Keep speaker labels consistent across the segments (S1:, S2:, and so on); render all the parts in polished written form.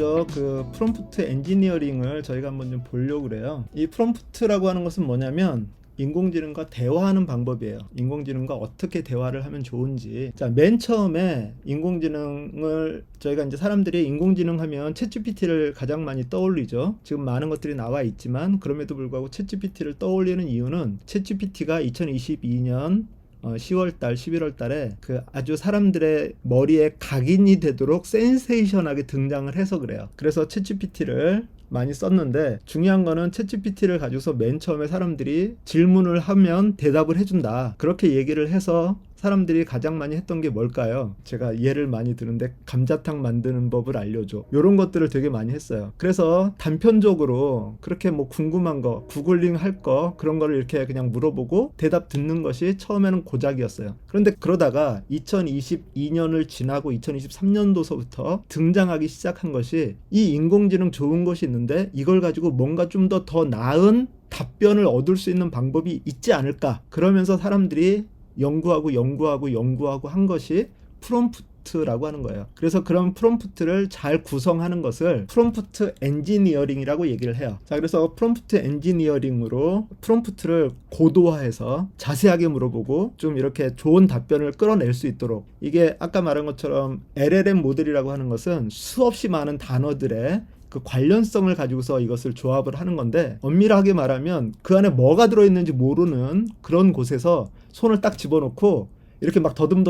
S1: 먼저 그 프롬프트 엔지니어링을 저희가 한번 좀 보려고 그래요. 이 프롬프트라고 하는 것은 뭐냐면 인공지능과 대화하는 방법이에요. 인공지능과 어떻게 대화를 하면 좋은지. 자, 맨 처음에 인공지능을 저희가 이제 사람들이 인공지능 하면 챗GPT를 가장 많이 떠올리죠. 지금 많은 것들이 나와 있지만 그럼에도 불구하고 챗GPT를 떠올리는 이유는 챗GPT가 2022년 10월달, 11월달에 그 아주 사람들의 머리에 각인이 되도록 센세이션하게 등장을 해서 그래요. 그래서 챗GPT를 많이 썼는데 중요한 거는 챗GPT를 가지고서 맨 처음에 사람들이 질문을 하면 대답을 해준다. 그렇게 얘기를 해서 사람들이 가장 많이 했던 게 뭘까요? 제가 예를 많이 드는데 감자탕 만드는 법을 알려줘. 이런 것들을 되게 많이 했어요. 그래서 단편적으로 그렇게 뭐 궁금한 거, 구글링 할 거 그런 거를 이렇게 그냥 물어보고 대답 듣는 것이 처음에는 고작이었어요. 그런데 그러다가 2022년을 지나고 2023년도서부터 등장하기 시작한 것이 이 인공지능 좋은 것이 있는데 이걸 가지고 뭔가 좀 더 나은 답변을 얻을 수 있는 방법이 있지 않을까? 그러면서 사람들이 연구하고 한 것이 프롬프트라고 하는 거예요. 그래서 그런 프롬프트를 잘 구성하는 것을 프롬프트 엔지니어링이라고 얘기를 해요. 자, 그래서 프롬프트 엔지니어링으로 프롬프트를 고도화해서 자세하게 물어보고 좀 이렇게 좋은 답변을 끌어낼 수 있도록, 이게 아까 말한 것처럼 LLM 모델이라고 하는 것은 수없이 많은 단어들의 그 관련성을 가지고서 이것을 조합을 하는 건데, 엄밀하게 말하면 그 안에 뭐가 들어있는지 모르는 그런 곳에서 손을 딱 집어넣고 이렇게 막 더듬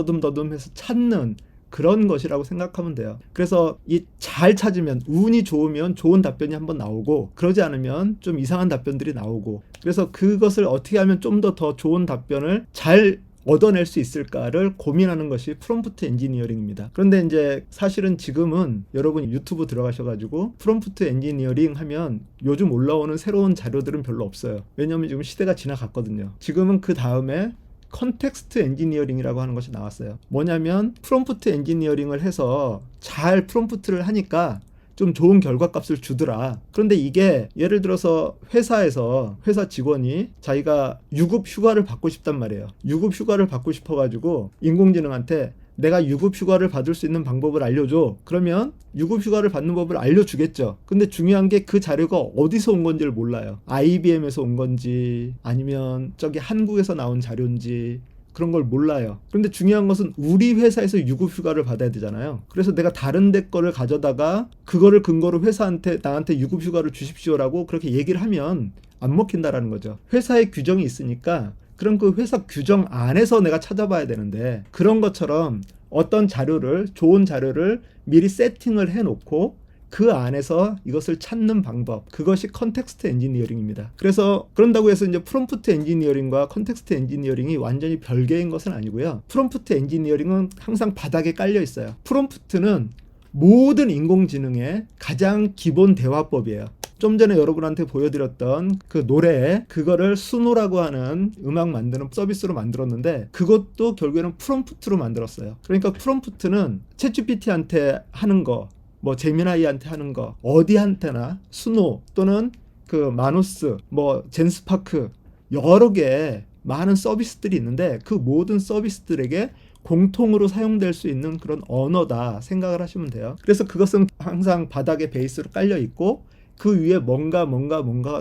S1: 해서 찾는 그런 것이라고 생각하면 돼요. 그래서 이 잘 찾으면, 운이 좋으면 좋은 답변이 한번 나오고, 그러지 않으면 좀 이상한 답변들이 나오고, 그래서 그것을 어떻게 하면 좀 더 좋은 답변을 잘 얻어낼 수 있을까를 고민하는 것이 프롬프트 엔지니어링입니다. 그런데 이제 사실은 지금은 여러분 유튜브 들어가셔가지고 프롬프트 엔지니어링 하면 요즘 올라오는 새로운 자료들은 별로 없어요. 왜냐하면 지금 시대가 지나갔거든요. 지금은 그 다음에 컨텍스트 엔지니어링이라고 하는 것이 나왔어요. 뭐냐면 프롬프트 엔지니어링을 해서 잘 프롬프트를 하니까 좀 좋은 결과값을 주더라. 그런데 이게 예를 들어서 회사에서 회사 직원이 자기가 유급 휴가를 받고 싶단 말이에요. 유급 휴가를 받고 싶어가지고 인공지능한테 내가 유급 휴가를 받을 수 있는 방법을 알려줘. 그러면 유급 휴가를 받는 법을 알려주겠죠. 근데 중요한 게 그 자료가 어디서 온 건지를 몰라요. IBM에서 온 건지 아니면 저기 한국에서 나온 자료인지 그런 걸 몰라요. 그런데 중요한 것은 우리 회사에서 유급 휴가를 받아야 되잖아요. 그래서 내가 다른 데 거를 가져다가 그거를 근거로 회사한테 나한테 유급 휴가를 주십시오라고 그렇게 얘기를 하면 안 먹힌다라는 거죠. 회사의 규정이 있으니까 그럼 그 회사 규정 안에서 내가 찾아봐야 되는데, 그런 것처럼 어떤 자료를, 좋은 자료를 미리 세팅을 해놓고 그 안에서 이것을 찾는 방법, 그것이 컨텍스트 엔지니어링입니다. 그래서 그런다고 해서 이제 프롬프트 엔지니어링과 컨텍스트 엔지니어링이 완전히 별개인 것은 아니고요. 프롬프트 엔지니어링은 항상 바닥에 깔려 있어요. 프롬프트는 모든 인공지능의 가장 기본 대화법이에요. 좀 전에 여러분한테 보여드렸던 그 노래, 그거를 수노라고 하는 음악 만드는 서비스로 만들었는데 그것도 결국에는 프롬프트로 만들었어요. 그러니까 프롬프트는 챗GPT한테 하는 거, 뭐 제미나이한테 하는 거, 어디한테나 수노 또는 그 마누스, 뭐 젠스파크, 여러 개의 많은 서비스들이 있는데 그 모든 서비스들에게 공통으로 사용될 수 있는 그런 언어다 생각을 하시면 돼요. 그래서 그것은 항상 바닥에 베이스로 깔려 있고 그 위에 뭔가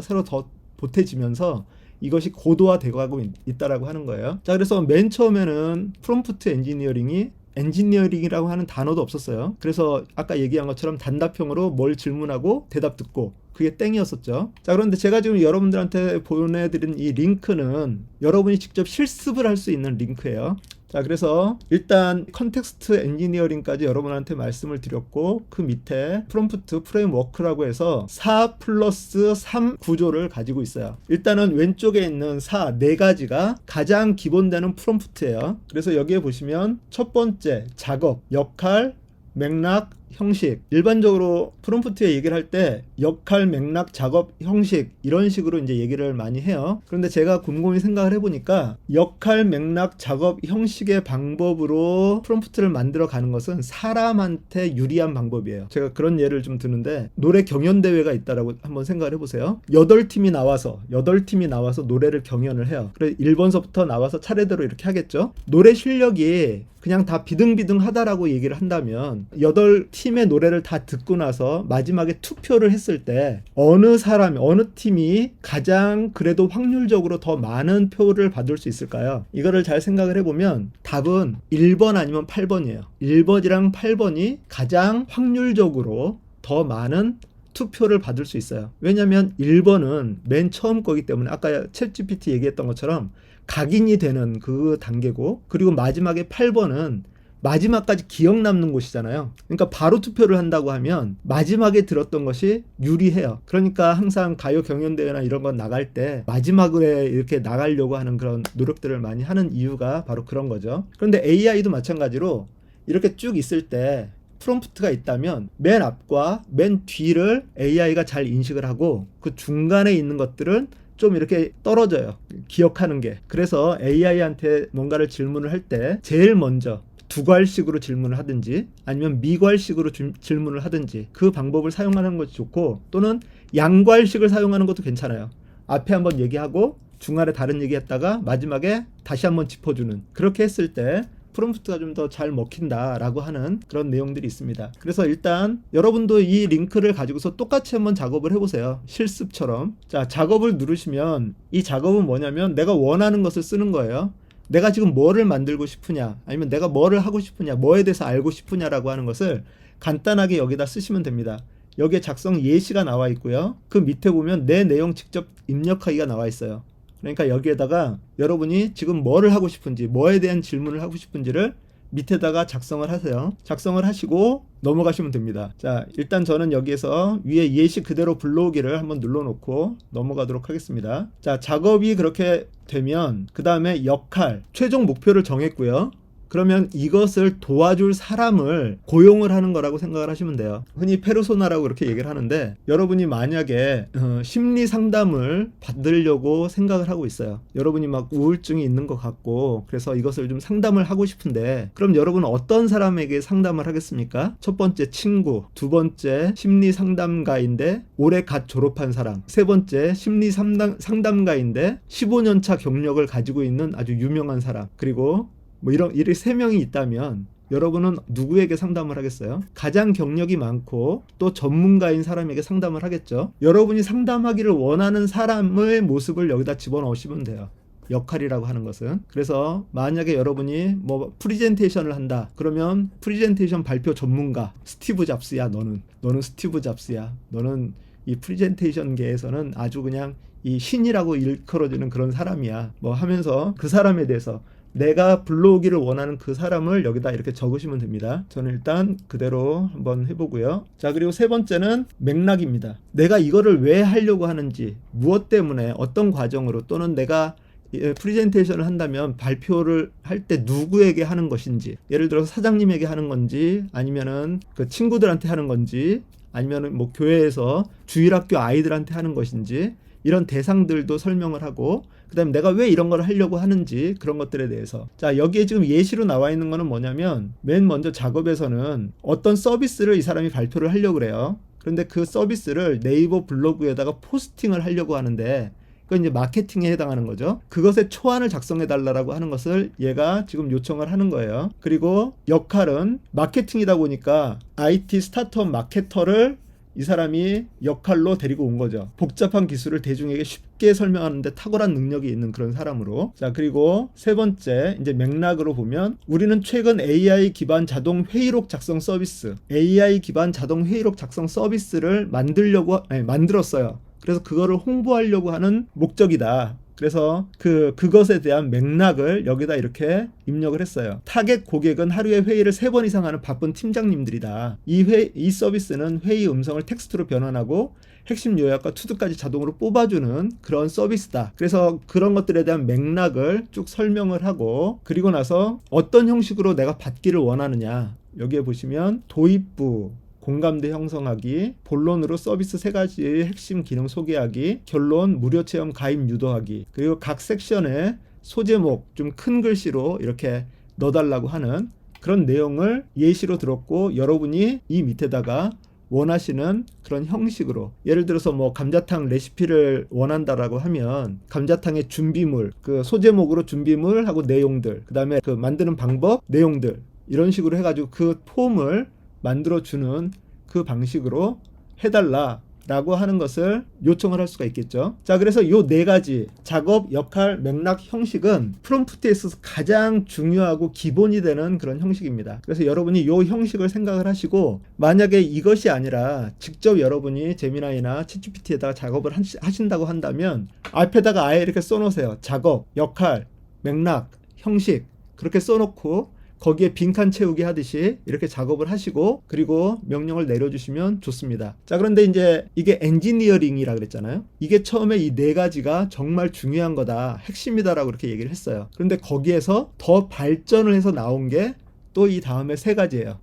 S1: 새로 더 보태지면서 이것이 고도화되고 있다라고 하는 거예요. 자, 그래서 맨 처음에는 프롬프트 엔지니어링이라고 하는 단어도 없었어요. 그래서 아까 얘기한 것처럼 단답형으로 뭘 질문하고 대답 듣고, 그게 땡이었었죠. 자, 그런데 제가 지금 여러분들한테 보내드린 이 링크는 여러분이 직접 실습을 할 수 있는 링크예요. 자, 그래서 일단 컨텍스트 엔지니어링까지 여러분한테 말씀을 드렸고, 그 밑에 프롬프트 프레임워크라고 해서 4+3 구조를 가지고 있어요. 일단은 왼쪽에 있는 4가지가 가장 기본되는 프롬프트예요. 그래서 여기에 보시면 첫 번째, 작업, 역할, 맥락, 형식. 일반적으로 프롬프트에 얘기를 할 때 역할, 맥락, 작업, 형식 이런 식으로 이제 얘기를 많이 해요. 그런데 제가 곰곰이 생각을 해보니까 역할, 맥락, 작업, 형식의 방법으로 프롬프트를 만들어 가는 것은 사람한테 유리한 방법이에요. 제가 그런 예를 좀 드는데, 노래 경연대회가 있다라고 한번 생각을 해보세요. 8팀이 나와서 노래를 경연을 해요. 그래서 1번서부터 나와서 차례대로 이렇게 하겠죠. 노래 실력이 그냥 다 비등비등하다라고 얘기를 한다면 8팀 팀의 노래를 다 듣고 나서 마지막에 투표를 했을 때 어느 사람, 어느 팀이 가장 그래도 확률적으로 더 많은 표를 받을 수 있을까요? 이거를 잘 생각을 해보면 답은 1번 아니면 8번이에요. 1번이랑 8번이 가장 확률적으로 더 많은 투표를 받을 수 있어요. 왜냐하면 1번은 맨 처음 거기 때문에 아까 챗GPT 얘기했던 것처럼 각인이 되는 그 단계고, 그리고 마지막에 8번은 마지막까지 기억 남는 곳이잖아요. 그러니까 바로 투표를 한다고 하면 마지막에 들었던 것이 유리해요. 그러니까 항상 가요 경연대회나 이런 거 나갈 때 마지막에 이렇게 나가려고 하는 그런 노력들을 많이 하는 이유가 바로 그런 거죠. 그런데 AI도 마찬가지로 이렇게 쭉 있을 때 프롬프트가 있다면 맨 앞과 맨 뒤를 AI가 잘 인식을 하고 그 중간에 있는 것들은 좀 이렇게 떨어져요. 기억하는 게. 그래서 AI한테 뭔가를 질문을 할 때 제일 먼저 두괄식으로 질문을 하든지 아니면 미괄식으로 질문을 하든지 그 방법을 사용하는 것이 좋고, 또는 양괄식을 사용하는 것도 괜찮아요. 앞에 한번 얘기하고 중간에 다른 얘기했다가 마지막에 다시 한번 짚어주는, 그렇게 했을 때 프롬프트가 좀 더 잘 먹힌다라고 하는 그런 내용들이 있습니다. 그래서 일단 여러분도 이 링크를 가지고서 똑같이 한번 작업을 해보세요. 실습처럼. 자, 작업을 누르시면 이 작업은 뭐냐면 내가 원하는 것을 쓰는 거예요. 내가 지금 뭐를 만들고 싶으냐, 아니면 내가 뭐를 하고 싶으냐, 뭐에 대해서 알고 싶으냐라고 하는 것을 간단하게 여기다 쓰시면 됩니다. 여기에 작성 예시가 나와 있고요. 그 밑에 보면 내 내용 직접 입력하기가 나와 있어요. 그러니까 여기에다가 여러분이 지금 뭐를 하고 싶은지, 뭐에 대한 질문을 하고 싶은지를 밑에다가 작성을 하세요. 작성을 하시고 넘어가시면 됩니다. 자, 일단 저는 여기에서 위에 예시 그대로 불러오기를 한번 눌러놓고 넘어가도록 하겠습니다. 자, 작업이 그렇게 되면 그 다음에 역할, 최종 목표를 정했고요. 그러면 이것을 도와줄 사람을 고용을 하는 거라고 생각을 하시면 돼요. 흔히 페르소나라고 그렇게 얘기를 하는데, 여러분이 만약에 심리 상담을 받으려고 생각을 하고 있어요. 여러분이 막 우울증이 있는 것 같고 그래서 이것을 좀 상담을 하고 싶은데, 그럼 여러분은 어떤 사람에게 상담을 하겠습니까? 첫 번째 친구, 두 번째 심리 상담가인데 올해 갓 졸업한 사람, 세 번째 심리 상담가인데 15년 차 경력을 가지고 있는 아주 유명한 사람, 그리고 뭐 이렇게 세 명이 있다면 여러분은 누구에게 상담을 하겠어요? 가장 경력이 많고 또 전문가인 사람에게 상담을 하겠죠. 여러분이 상담하기를 원하는 사람의 모습을 여기다 집어넣으시면 돼요. 역할이라고 하는 것은. 그래서 만약에 여러분이 뭐 프리젠테이션을 한다, 그러면 프리젠테이션 발표 전문가 스티브 잡스야. 너는 스티브 잡스야. 너는 이 프리젠테이션계에서는 아주 그냥 이 신이라고 일컬어지는 그런 사람이야. 뭐 하면서 그 사람에 대해서 내가 불러오기를 원하는 그 사람을 여기다 이렇게 적으시면 됩니다. 저는 일단 그대로 한번 해보고요. 자, 그리고 세 번째는 맥락입니다. 내가 이거를 왜 하려고 하는지, 무엇 때문에, 어떤 과정으로, 또는 내가 프리젠테이션을 한다면 발표를 할 때 누구에게 하는 것인지, 예를 들어서 사장님에게 하는 건지, 아니면은 그 친구들한테 하는 건지, 아니면은 뭐 교회에서 주일학교 아이들한테 하는 것인지, 이런 대상들도 설명을 하고, 그 다음에 내가 왜 이런 걸 하려고 하는지, 그런 것들에 대해서. 자, 여기에 지금 예시로 나와 있는 거는 뭐냐면, 맨 먼저 작업에서는 어떤 서비스를 이 사람이 발표를 하려고 그래요. 그런데 그 서비스를 네이버 블로그에다가 포스팅을 하려고 하는데, 그건 이제 마케팅에 해당하는 거죠. 그것의 초안을 작성해 달라고 하는 것을 얘가 지금 요청을 하는 거예요. 그리고 역할은 마케팅이다 보니까 IT 스타트업 마케터를 이 사람이 역할로 데리고 온 거죠. 복잡한 기술을 대중에게 쉽게 설명하는데 탁월한 능력이 있는 그런 사람으로. 자, 그리고 세 번째 이제 맥락으로 보면, 우리는 최근 AI 기반 자동 회의록 작성 서비스, AI 기반 자동 회의록 작성 서비스를 만들었어요. 그래서 그거를 홍보하려고 하는 목적이다. 그래서 그것에 대한 맥락을 여기다 이렇게 입력을 했어요. 타겟 고객은 하루에 회의를 3번 이상 하는 바쁜 팀장님들이다. 이 서비스는 회의 음성을 텍스트로 변환하고 핵심 요약과 투두까지 자동으로 뽑아주는 그런 서비스다. 그래서 그런 것들에 대한 맥락을 쭉 설명을 하고, 그리고 나서 어떤 형식으로 내가 받기를 원하느냐, 여기에 보시면 도입부, 공감대 형성하기, 본론으로 서비스 3가지의 핵심 기능 소개하기, 결론 무료 체험 가입 유도하기, 그리고 각 섹션에 소제목 좀 큰 글씨로 이렇게 넣어달라고 하는 그런 내용을 예시로 들었고, 여러분이 이 밑에다가 원하시는 그런 형식으로, 예를 들어서 뭐 감자탕 레시피를 원한다라고 하면 감자탕의 준비물, 그 소제목으로 준비물하고 내용들, 그 다음에 그 만드는 방법, 내용들, 이런 식으로 해가지고 그 폼을 만들어주는 그 방식으로 해달라 라고 하는 것을 요청을 할 수가 있겠죠. 자, 그래서 요 네 가지 작업, 역할, 맥락, 형식은 프롬프트에 있어서 가장 중요하고 기본이 되는 그런 형식입니다. 그래서 여러분이 요 형식을 생각을 하시고, 만약에 이것이 아니라 직접 여러분이 제미나이나 챗GPT에다가 작업을 하신다고 한다면 앞에다가 아예 이렇게 써놓으세요. 작업, 역할, 맥락, 형식 그렇게 써놓고 거기에 빈칸 채우기 하듯이 이렇게 작업을 하시고 그리고 명령을 내려주시면 좋습니다. 자, 그런데 이제 이게 엔지니어링이라 그랬잖아요. 이게 처음에 이 네 가지가 정말 중요한 거다, 핵심이다라고 이렇게 얘기를 했어요. 그런데 거기에서 더 발전을 해서 나온 게 또 이 다음에 세 가지예요.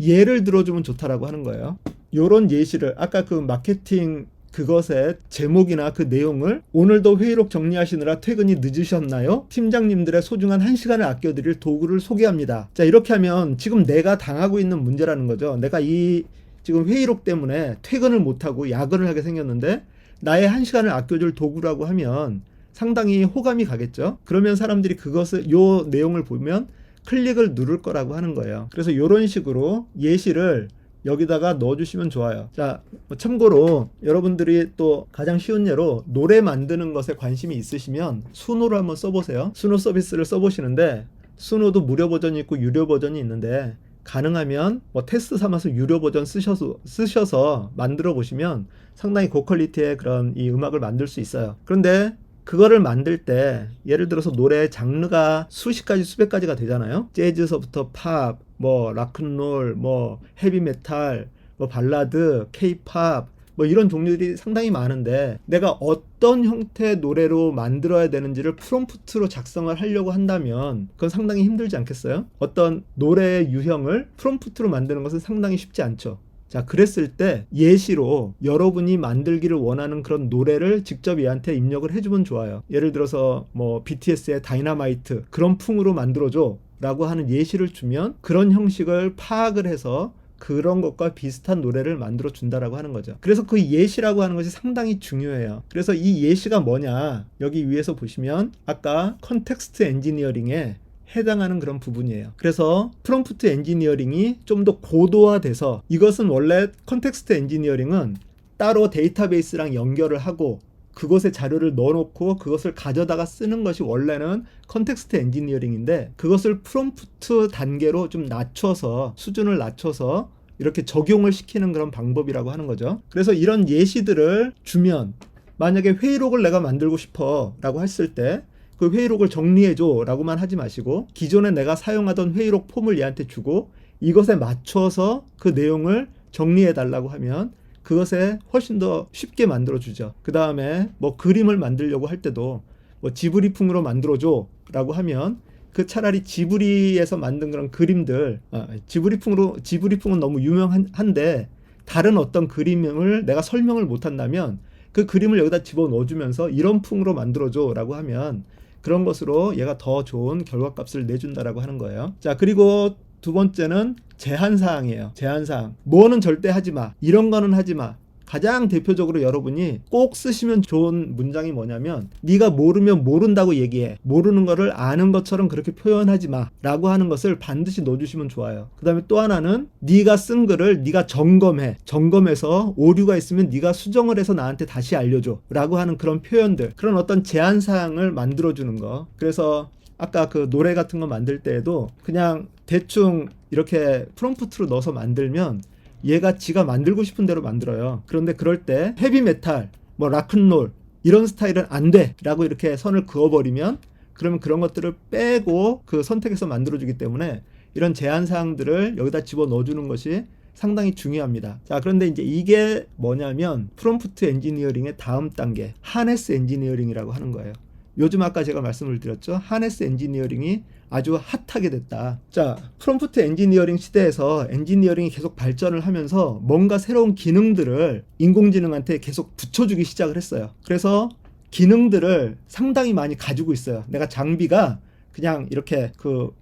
S1: 예를 들어주면 좋다라고 하는 거예요. 요런 예시를 아까 그 마케팅 그것의 제목이나 그 내용을, 오늘도 회의록 정리하시느라 퇴근이 늦으셨나요? 팀장님들의 소중한 1시간을 아껴드릴 도구를 소개합니다. 자, 이렇게 하면 지금 내가 당하고 있는 문제라는 거죠. 내가 이 지금 회의록 때문에 퇴근을 못하고 야근을 하게 생겼는데 나의 1시간을 아껴줄 도구라고 하면 상당히 호감이 가겠죠. 그러면 사람들이 그것을, 요 내용을 보면 클릭을 누를 거라고 하는 거예요. 그래서 이런 식으로 예시를 여기다가 넣어주시면 좋아요. 자, 참고로 여러분들이 또 가장 쉬운 예로 노래 만드는 것에 관심이 있으시면 수노를 한번 써보세요. 수노 서비스를 써보시는데 수노도 무료 버전이 있고 유료 버전이 있는데, 가능하면 뭐 테스트 삼아서 유료 버전 쓰셔서 만들어 보시면 상당히 고퀄리티의 그런 이 음악을 만들 수 있어요. 그런데 그거를 만들 때 예를 들어서 노래 장르가 수십 가지 수백 가지가 되잖아요. 재즈서부터 팝, 뭐 락큰롤, 뭐 헤비메탈, 뭐 발라드, 케이팝, 뭐 이런 종류들이 상당히 많은데 내가 어떤 형태의 노래로 만들어야 되는지를 프롬프트로 작성을 하려고 한다면 그건 상당히 힘들지 않겠어요? 어떤 노래의 유형을 프롬프트로 만드는 것은 상당히 쉽지 않죠. 자, 그랬을 때 예시로 여러분이 만들기를 원하는 그런 노래를 직접 얘한테 입력을 해주면 좋아요. 예를 들어서 뭐 BTS의 다이너마이트 그런 풍으로 만들어줘 라고 하는 예시를 주면 그런 형식을 파악을 해서 그런 것과 비슷한 노래를 만들어 준다라고 하는 거죠. 그래서 그 예시라고 하는 것이 상당히 중요해요. 그래서 이 예시가 뭐냐, 여기 위에서 보시면 아까 컨텍스트 엔지니어링에 해당하는 그런 부분이에요. 그래서 프롬프트 엔지니어링이 좀 더 고도화돼서, 이것은 원래 컨텍스트 엔지니어링은 따로 데이터베이스랑 연결을 하고 그곳에 자료를 넣어놓고 그것을 가져다가 쓰는 것이 원래는 컨텍스트 엔지니어링인데, 그것을 프롬프트 단계로 좀 낮춰서, 수준을 낮춰서 이렇게 적용을 시키는 그런 방법이라고 하는 거죠. 그래서 이런 예시들을 주면, 만약에 회의록을 내가 만들고 싶어 라고 했을 때 그 회의록을 정리해줘 라고만 하지 마시고 기존에 내가 사용하던 회의록 폼을 얘한테 주고 이것에 맞춰서 그 내용을 정리해 달라고 하면 그것에 훨씬 더 쉽게 만들어주죠. 그 다음에 뭐 그림을 만들려고 할 때도 뭐 지브리풍으로 만들어줘 라고 하면 그 차라리 지브리에서 만든 그런 그림들, 지브리풍은 너무 유명한데 다른 어떤 그림을 내가 설명을 못한다면 그 그림을 여기다 집어넣어주면서 이런 풍으로 만들어줘 라고 하면 그런 것으로 얘가 더 좋은 결과값을 내준다라고 하는 거예요. 자, 그리고 두 번째는 제한사항이에요. 제한사항. 뭐는 절대 하지 마, 이런 거는 하지 마. 가장 대표적으로 여러분이 꼭 쓰시면 좋은 문장이 뭐냐면, 네가 모르면 모른다고 얘기해, 모르는 거를 아는 것처럼 그렇게 표현하지 마 라고 하는 것을 반드시 넣어주시면 좋아요. 그 다음에 또 하나는 네가 쓴 글을 네가 점검해서 오류가 있으면 네가 수정을 해서 나한테 다시 알려줘 라고 하는 그런 표현들, 그런 어떤 제한사항을 만들어주는 거. 그래서 아까 그 노래 같은 거 만들 때에도 그냥 대충 이렇게 프롬프트로 넣어서 만들면 얘가 지가 만들고 싶은 대로 만들어요. 그런데 그럴 때 헤비메탈, 뭐 락큰롤 이런 스타일은 안 돼 라고 이렇게 선을 그어버리면, 그러면 그런 것들을 빼고 그 선택해서 만들어주기 때문에 이런 제한사항들을 여기다 집어넣어주는 것이 상당히 중요합니다. 자, 그런데 이제 이게 뭐냐면 프롬프트 엔지니어링의 다음 단계 하네스 엔지니어링이라고 하는 거예요. 요즘 아까 제가 말씀을 드렸죠. 하네스 엔지니어링이 아주 핫하게 됐다. 자, 프롬프트 엔지니어링 시대에서 엔지니어링이 계속 발전을 하면서 뭔가 새로운 기능들을 인공지능한테 계속 붙여주기 시작을 했어요. 그래서 기능들을 상당히 많이 가지고 있어요. 내가 장비가 그냥 이렇게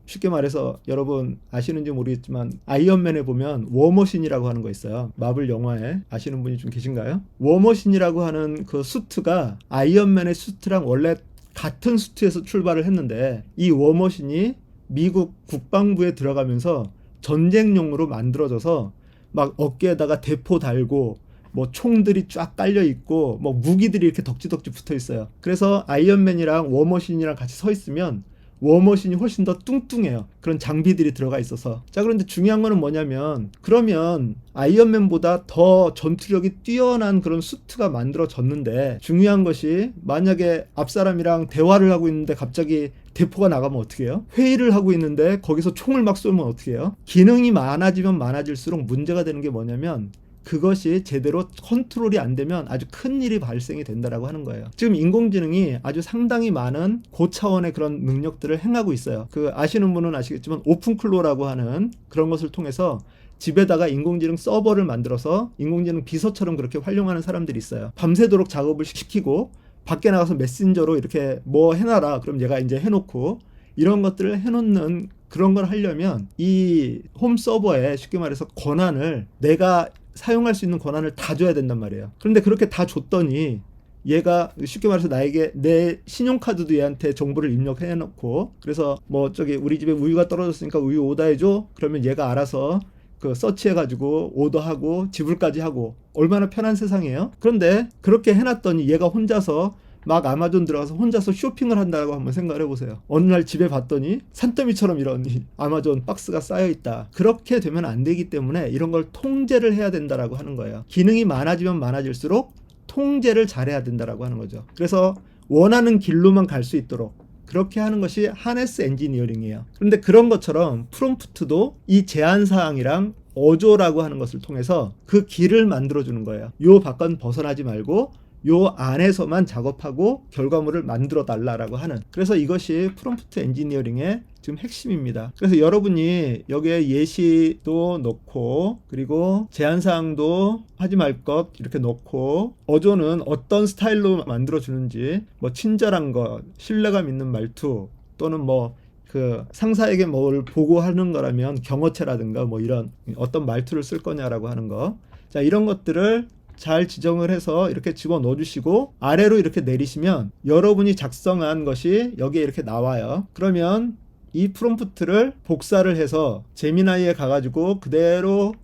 S1: 쉽게 말해서 여러분 아시는지 모르겠지만 아이언맨에 보면 워머신이라고 하는 거 있어요. 마블 영화에 아시는 분이 좀 계신가요? 워머신이라고 하는 그 수트가 아이언맨의 수트랑 원래 같은 수트에서 출발을 했는데 이 워머신이 미국 국방부에 들어가면서 전쟁용으로 만들어져서 막 어깨에다가 대포 달고 뭐 총들이 쫙 깔려 있고 뭐 무기들이 이렇게 덕지덕지 붙어 있어요. 그래서 아이언맨이랑 워머신이랑 같이 서 있으면 워머신이 훨씬 더 뚱뚱해요. 그런 장비들이 들어가 있어서. 자, 그런데 중요한 거는 뭐냐면, 그러면 아이언맨보다 더 전투력이 뛰어난 그런 수트가 만들어졌는데, 중요한 것이 만약에 앞사람이랑 대화를 하고 있는데 갑자기 대포가 나가면 어떻게 해요? 회의를 하고 있는데 거기서 총을 막 쏘면 어떻게 해요? 기능이 많아지면 많아질수록 문제가 되는 게 뭐냐면, 그것이 제대로 컨트롤이 안 되면 아주 큰 일이 발생이 된다라고 하는 거예요. 지금 인공지능이 아주 상당히 많은 고차원의 그런 능력들을 행하고 있어요. 그 아시는 분은 아시겠지만 오픈클로라고 하는 그런 것을 통해서 집에다가 인공지능 서버를 만들어서 인공지능 비서처럼 그렇게 활용하는 사람들이 있어요. 밤새도록 작업을 시키고 밖에 나가서 메신저로 이렇게 뭐 해놔라. 그럼 얘가 이제 해놓고 이런 것들을 해놓는 그런 걸 하려면 이 홈 서버에 쉽게 말해서 권한을 내가 사용할 수 있는 권한을 다 줘야 된단 말이에요. 그런데 그렇게 다 줬더니 얘가 쉽게 말해서 나에게 내 신용카드도 얘한테 정보를 입력해 놓고 그래서 뭐 저기 우리 집에 우유가 떨어졌으니까 우유 오더해줘. 그러면 얘가 알아서 그 서치해가지고 오더하고 지불까지 하고 얼마나 편한 세상이에요. 그런데 그렇게 해놨더니 얘가 혼자서 막 아마존 들어가서 혼자서 쇼핑을 한다고 한번 생각을 해보세요. 어느 날 집에 봤더니 산더미처럼 이런 아마존 박스가 쌓여있다. 그렇게 되면 안 되기 때문에 이런 걸 통제를 해야 된다라고 하는 거예요. 기능이 많아지면 많아질수록 통제를 잘해야 된다라고 하는 거죠. 그래서 원하는 길로만 갈 수 있도록 그렇게 하는 것이 하네스 엔지니어링이에요. 그런데 그런 것처럼 프롬프트도 이 제한사항이랑 어조라고 하는 것을 통해서 그 길을 만들어주는 거예요. 요 밖은 벗어나지 말고 요 안에서만 작업하고 결과물을 만들어 달라라고 하는, 그래서 이것이 프롬프트 엔지니어링의 지금 핵심입니다. 그래서 여러분이 여기에 예시도 넣고 그리고 제한사항도 하지 말 것 이렇게 넣고 어조는 어떤 스타일로 만들어 주는지 뭐 친절한 것, 신뢰감 있는 말투 또는 뭐 그 상사에게 뭘 보고하는 거라면 경어체라든가 뭐 이런 어떤 말투를 쓸 거냐라고 하는 거. 자, 이런 것들을 잘 지정을 해서 이렇게 집어넣어 주시고 아래로 이렇게 내리시면 여러분이 작성한 것이 여기에 이렇게 나와요. 그러면 이 프롬프트를 복사를 해서 제미나이에 가가지고 그대로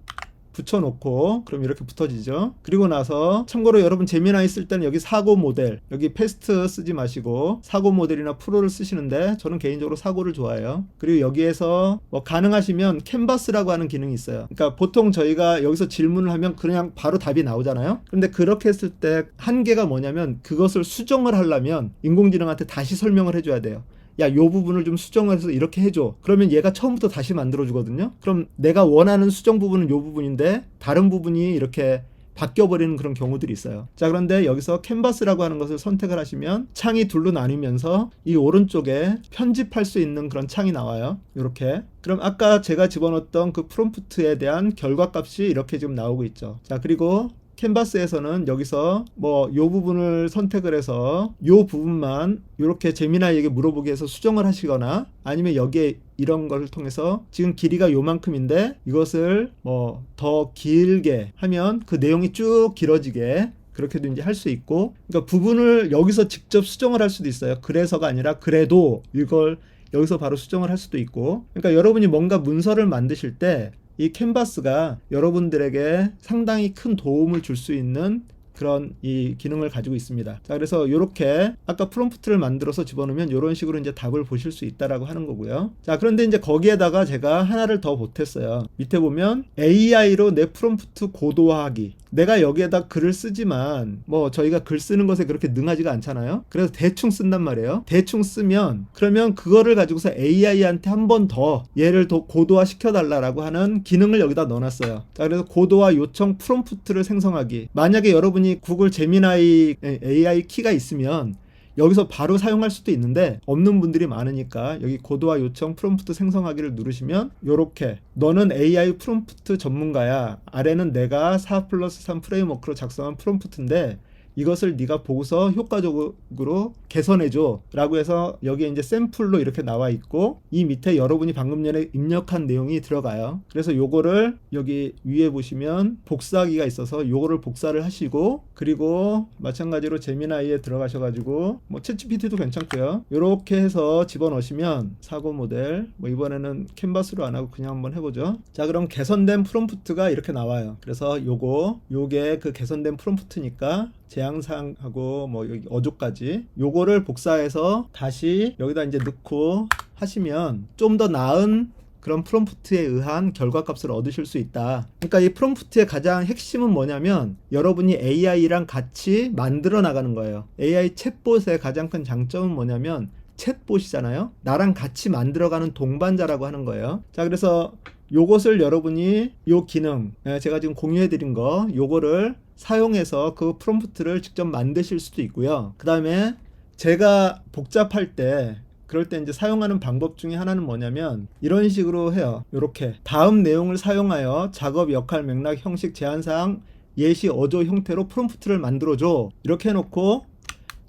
S1: 붙여놓고 그럼 이렇게 붙어지죠. 그리고 나서 참고로 여러분 제미나이 쓸 때는 여기 사고 모델, 여기 패스트 쓰지 마시고 사고 모델이나 프로를 쓰시는데 저는 개인적으로 사고를 좋아해요. 그리고 여기에서 뭐 가능하시면 캔버스라고 하는 기능이 있어요. 그러니까 보통 저희가 여기서 질문을 하면 그냥 바로 답이 나오잖아요. 근데 그렇게 했을 때 한계가 뭐냐면 그것을 수정을 하려면 인공지능한테 다시 설명을 해줘야 돼요. 야, 요 부분을 좀 수정해서 이렇게 해줘. 그러면 얘가 처음부터 다시 만들어주거든요. 그럼 내가 원하는 수정 부분은 요 부분인데 다른 부분이 이렇게 바뀌어버리는 그런 경우들이 있어요. 자, 그런데 여기서 캔버스라고 하는 것을 선택을 하시면 창이 둘로 나뉘면서 이 오른쪽에 편집할 수 있는 그런 창이 나와요. 이렇게. 그럼 아까 제가 집어넣었던 그 프롬프트에 대한 결과값이 이렇게 지금 나오고 있죠. 자, 그리고 캔버스에서는 여기서 뭐 요 부분을 선택을 해서 요 부분만 이렇게 제미나이에게 물어보기 위해서 수정을 하시거나 아니면 여기에 이런 걸 통해서 지금 길이가 요만큼인데 이것을 뭐 더 길게 하면 그 내용이 쭉 길어지게 그렇게도 이제 할 수 있고, 그러니까 부분을 여기서 직접 수정을 할 수도 있어요. 그래서가 아니라 그래도 이걸 여기서 바로 수정을 할 수도 있고, 그러니까 여러분이 뭔가 문서를 만드실 때 이 캔버스가 여러분들에게 상당히 큰 도움을 줄 수 있는 그런 이 기능을 가지고 있습니다. 자, 그래서 이렇게 아까 프롬프트를 만들어서 집어넣으면 이런 식으로 이제 답을 보실 수 있다라고 하는 거고요. 자, 그런데 이제 거기에다가 제가 하나를 더 보탰어요. 밑에 보면 AI로 내 프롬프트 고도화하기. 내가 여기에다 글을 쓰지만 뭐 저희가 글 쓰는 것에 그렇게 능하지가 않잖아요. 그래서 대충 쓴단 말이에요. 대충 쓰면 그러면 그거를 가지고서 AI한테 한 번 더 얘를 더 고도화 시켜달라고 하는 기능을 여기다 넣어놨어요. 자, 그래서 고도화 요청 프롬프트를 생성하기. 만약에 여러분이 구글 제미나이 AI 키가 있으면 여기서 바로 사용할 수도 있는데 없는 분들이 많으니까 여기 고도화 요청 프롬프트 생성하기를 누르시면 요렇게 너는 AI 프롬프트 전문가야. 아래는 내가 4+3 프레임워크로 작성한 프롬프트인데 이것을 네가 보고서 효과적으로 개선해줘 라고 해서 여기에 이제 샘플로 이렇게 나와 있고 이 밑에 여러분이 방금 전에 입력한 내용이 들어가요. 그래서 요거를 여기 위에 보시면 복사하기가 있어서 요거를 복사를 하시고 그리고 마찬가지로 제미나이에 들어가셔가지고 뭐 챗GPT도 괜찮고요. 요렇게 해서 집어넣으시면 사고 모델 뭐 이번에는 캔버스로 안 하고 그냥 한번 해보죠. 자 그럼 개선된 프롬프트가 이렇게 나와요. 그래서 요게 그 개선된 프롬프트니까 재앙사항하고 뭐 여기 어조까지 요거를 복사해서 다시 여기다 이제 넣고 하시면 좀 더 나은 그런 프롬프트에 의한 결과값을 얻으실 수 있다. 그러니까 이 프롬프트의 가장 핵심은 뭐냐면 여러분이 AI랑 같이 만들어 나가는 거예요. AI 챗봇의 가장 큰 장점은 뭐냐면 챗봇이잖아요. 나랑 같이 만들어가는 동반자라고 하는 거예요. 자 그래서 요것을 여러분이 요 기능 제가 지금 공유해 드린 거 요거를 사용해서 그 프롬프트를 직접 만드실 수도 있고요. 그 다음에 제가 복잡할 때 그럴 때 이제 사용하는 방법 중에 하나는 뭐냐면 이런 식으로 해요. 이렇게 다음 내용을 사용하여 작업 역할 맥락 형식 제한사항 예시 어조 형태로 프롬프트를 만들어줘 이렇게 해놓고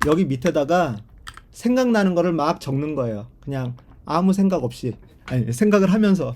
S1: 여기 밑에다가 생각나는 거를 막 적는 거예요. 그냥 아무 생각 없이 아니 생각을 하면서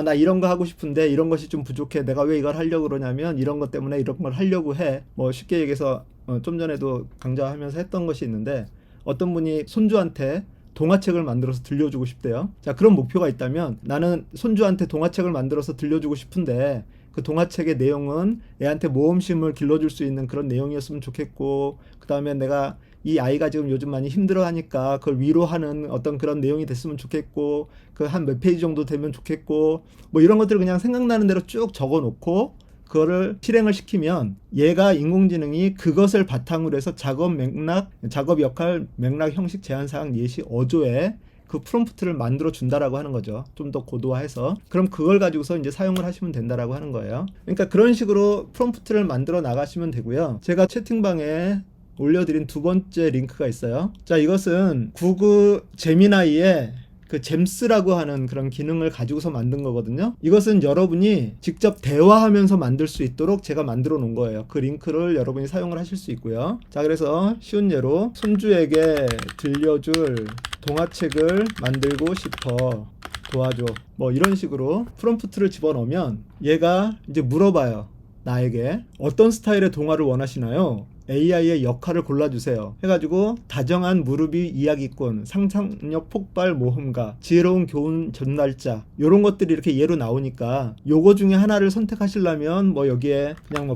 S1: 나 이런 거 하고 싶은데 이런 것이 좀 부족해. 내가 왜 이걸 하려고 그러냐면 이런 것 때문에 이런 걸 하려고 해. 뭐 쉽게 얘기해서 좀 전에도 강좌하면서 했던 것이 있는데 어떤 분이 손주한테 동화책을 만들어서 들려주고 싶대요. 자 그런 목표가 있다면 나는 손주한테 동화책을 만들어서 들려주고 싶은데 그 동화책의 내용은 애한테 모험심을 길러줄 수 있는 그런 내용이었으면 좋겠고 그 다음에 내가 이 아이가 지금 요즘 많이 힘들어하니까 그걸 위로하는 어떤 그런 내용이 됐으면 좋겠고 그 한 몇 페이지 정도 되면 좋겠고 뭐 이런 것들을 그냥 생각나는 대로 쭉 적어놓고 그거를 실행을 시키면 얘가 인공지능이 그것을 바탕으로 해서 작업 맥락, 작업 역할, 맥락 형식 제한사항 예시 어조에 그 프롬프트를 만들어 준다라고 하는 거죠. 좀 더 고도화해서. 그럼 그걸 가지고서 이제 사용을 하시면 된다라고 하는 거예요. 그러니까 그런 식으로 프롬프트를 만들어 나가시면 되고요. 제가 채팅방에 올려드린 두 번째 링크가 있어요. 자, 이것은 구글 제미나이에 그 잼스라고 하는 그런 기능을 가지고서 만든 거거든요. 이것은 여러분이 직접 대화하면서 만들 수 있도록 제가 만들어 놓은 거예요. 그 링크를 여러분이 사용을 하실 수 있고요. 자, 그래서 쉬운 예로 손주에게 들려줄 동화책을 만들고 싶어 도와줘 뭐 이런 식으로 프롬프트를 집어넣으면 얘가 이제 물어봐요. 나에게 어떤 스타일의 동화를 원하시나요? AI의 역할을 골라주세요 해가지고 다정한 무르비 이야기꾼, 상상력 폭발 모험가, 지혜로운 교훈 전달자 요런 것들이 이렇게 예로 나오니까 요거 중에 하나를 선택하시려면 뭐 여기에 그냥 뭐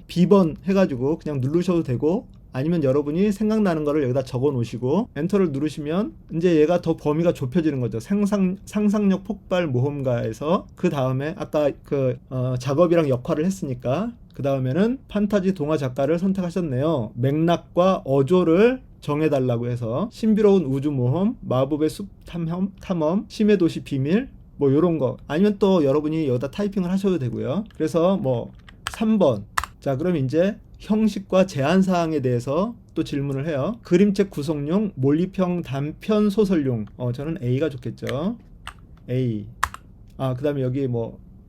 S1: B번 해가지고 그냥 누르셔도 되고 아니면 여러분이 생각나는 거를 여기다 적어 놓으시고 엔터를 누르시면 이제 얘가 더 범위가 좁혀지는 거죠. 상상력 폭발 모험가에서 그 다음에 아까 그 작업이랑 역할을 했으니까 그 다음에는 판타지 동화 작가를 선택하셨네요. 맥락과 어조를 정해달라고 해서 신비로운 우주 모험, 마법의 숲 탐험, 심해 도시 비밀 뭐 요런 거 아니면 또 여러분이 여기다 타이핑을 하셔도 되고요. 그래서 뭐 3번 자 그럼 이제 형식과 제한사항에 대해서 또 질문을 해요. 그림책 구성용, 몰입형 단편 소설용 저는 A가 좋겠죠. A 그 다음에 여기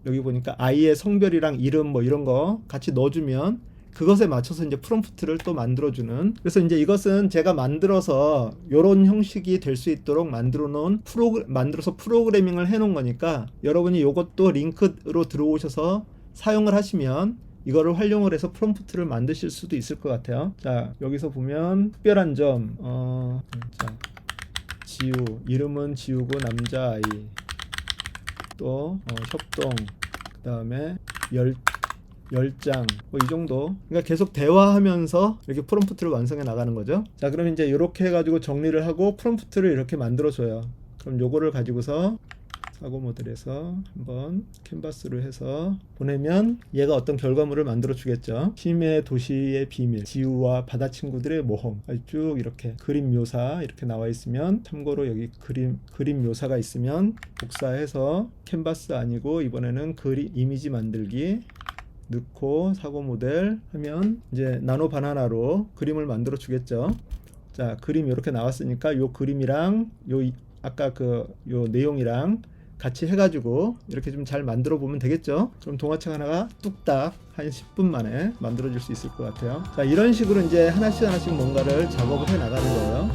S1: 여기 보니까 아이의 성별이랑 이름 뭐 이런 거 같이 넣어주면 그것에 맞춰서 이제 프롬프트를 또 만들어주는 그래서 이제 이것은 제가 만들어서 요런 형식이 될 수 있도록 만들어서 프로그래밍을 해 놓은 거니까 여러분이 요것도 링크로 들어오셔서 사용을 하시면 이거를 활용을 해서 프롬프트를 만드실 수도 있을 것 같아요. 자 여기서 보면 특별한 점 자, 지우 이름은 지우고 남자아이 또 협동 그 다음에 열장 뭐 이 정도 그러니까 계속 대화하면서 이렇게 프롬프트를 완성해 나가는 거죠. 자 그럼 이제 이렇게 해가지고 정리를 하고 프롬프트를 이렇게 만들어 줘요. 그럼 요거를 가지고서 사고 모델에서 한번 캔버스로 해서 보내면 얘가 어떤 결과물을 만들어 주겠죠. 심해 도시의 비밀, 지우와 바다 친구들의 모험 쭉 이렇게 그림 묘사 이렇게 나와 있으면 참고로 여기 그림 묘사가 있으면 복사해서 캔버스 아니고 이번에는 이미지 만들기 넣고 사고 모델 하면 이제 나노 바나나로 그림을 만들어 주겠죠. 자 그림 이렇게 나왔으니까 요 그림이랑 요 아까 요 내용이랑 같이 해가지고 이렇게 좀 잘 만들어 보면 되겠죠. 그럼 동화책 하나가 뚝딱 한 10분 만에 만들어질 수 있을 것 같아요. 자, 이런 식으로 이제 하나씩 뭔가를 작업을 해 나가는 거예요.